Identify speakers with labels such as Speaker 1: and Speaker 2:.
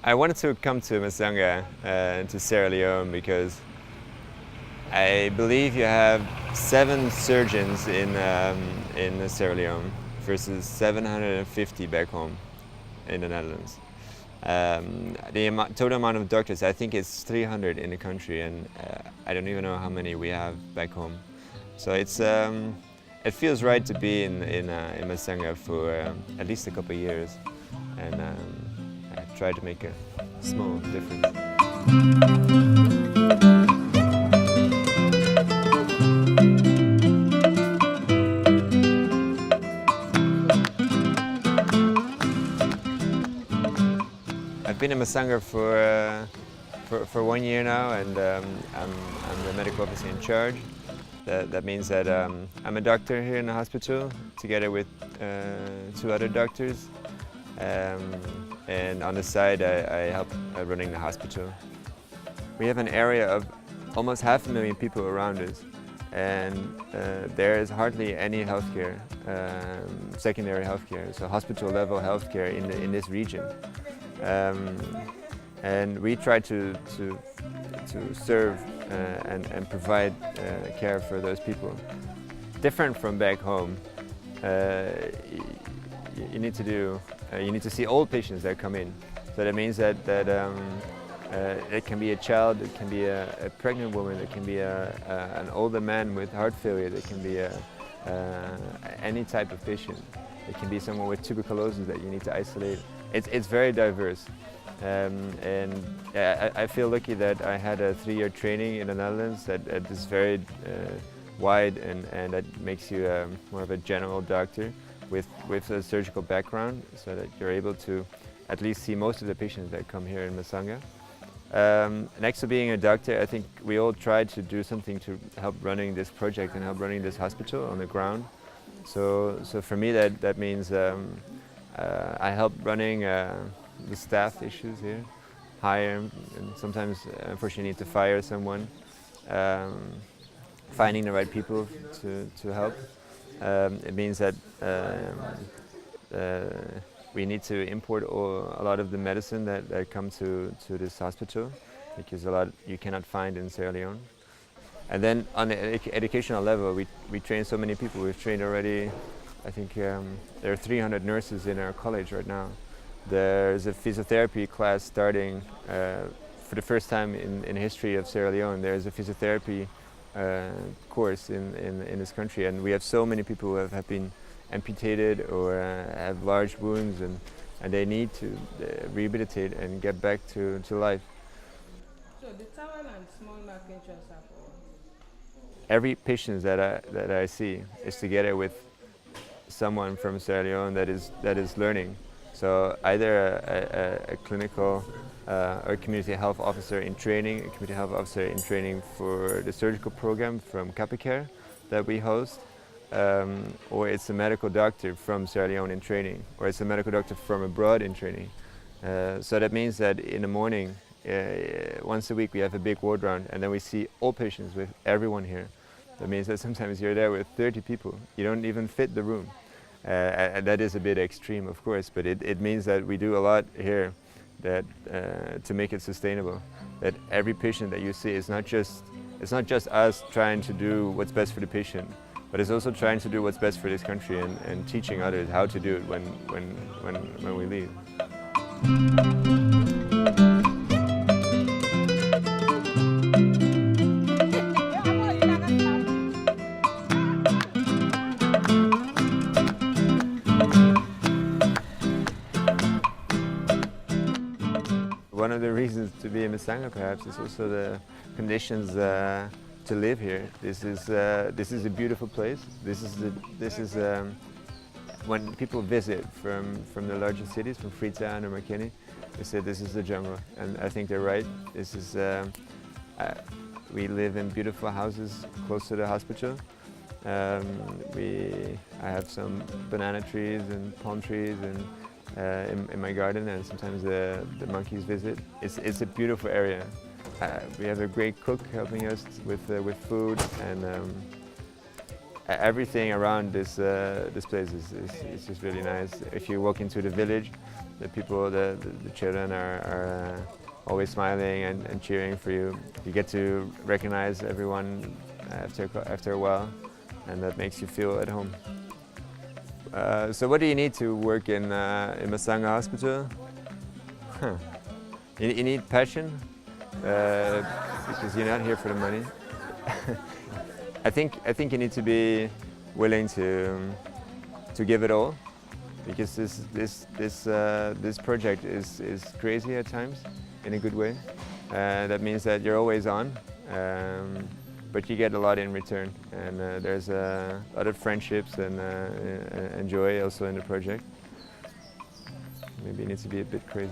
Speaker 1: I wanted to come to Masanga, to Sierra Leone, because I believe you have 7 surgeons in Sierra Leone versus 750 back home in the Netherlands. The total amount of doctors, I think it's 300 in the country, and I don't even know how many we have back home. So it feels right to be in Masanga for at least a couple of years, and I try to make a small difference. I've been in Masanga for 1 year now, and I'm the medical officer in charge. That means that I'm a doctor here in the hospital, together with 2 other doctors. And on the side, I help running the hospital. We have an area of almost 500,000 people around us, and there is hardly any healthcare, secondary healthcare, so hospital level healthcare in this region. And we try to serve and provide care for those people. Different from back home, you need to see old patients that come in. So that means that it can be a child, it can be a pregnant woman, it can be an older man with heart failure, it can be any type of patient. It can be someone with tuberculosis that you need to isolate. It's very diverse. And I feel lucky that I had a 3-year training in the Netherlands that is very wide, and that makes you more of a general doctor with a surgical background, so that you're able to at least see most of the patients that come here in Masanga. Next to being a doctor, I think we all try to do something to help running this project and help running this hospital on the ground. So for me that means I help running the staff issues here, hire, and sometimes unfortunately need to fire someone, finding the right people to help. It means that we need to import a lot of the medicine that come to this hospital, because a lot you cannot find in Sierra Leone. And then on the educational level, we train so many people. We've trained already, I think there are 300 nurses in our college right now. There's a physiotherapy class starting for the first time in history of Sierra Leone. There's a physiotherapy course in this country, and we have so many people who have been amputated or have large wounds, and they need to rehabilitate and get back to life.
Speaker 2: So the towel and small marking trust are for
Speaker 1: Every patient that I see is together with someone from Sierra Leone that is learning. So either a clinical or community health officer in training, a community health officer in training for the surgical program from Capicare that we host, or it's a medical doctor from Sierra Leone in training, or it's a medical doctor from abroad in training. So that means that in the morning, once a week we have a big ward round, and then we see all patients with everyone here. That means that sometimes you're there with 30 people. You don't even fit the room. And that is a bit extreme, of course, but it means that we do a lot here that to make it sustainable. That every patient that you see is not just us trying to do what's best for the patient, but it's also trying to do what's best for this country and teaching others how to do it when we leave. One of the reasons to be in Masanga perhaps is also the conditions to live here. This is a beautiful place. This is when people visit from the larger cities, from Freetown or Makeni, they say this is the jungle, and I think they're right. This is we live in beautiful houses close to the hospital. I have some banana trees and palm trees and in my garden, and sometimes the monkeys visit. It's a beautiful area. We have a great cook helping us with food, and everything around this place is just really nice. If you walk into the village, the people, the children are always smiling and cheering for you. You get to recognize everyone after a while, and that makes you feel at home. So what do you need to work in Masanga Hospital? Huh. You need passion, because you're not here for the money. I think you need to be willing to give it all, because this project is crazy at times, in a good way. That means that you're always on, but you get a lot in return, and there's a lot of friendships and joy also in the project. Maybe it needs to be a bit crazy.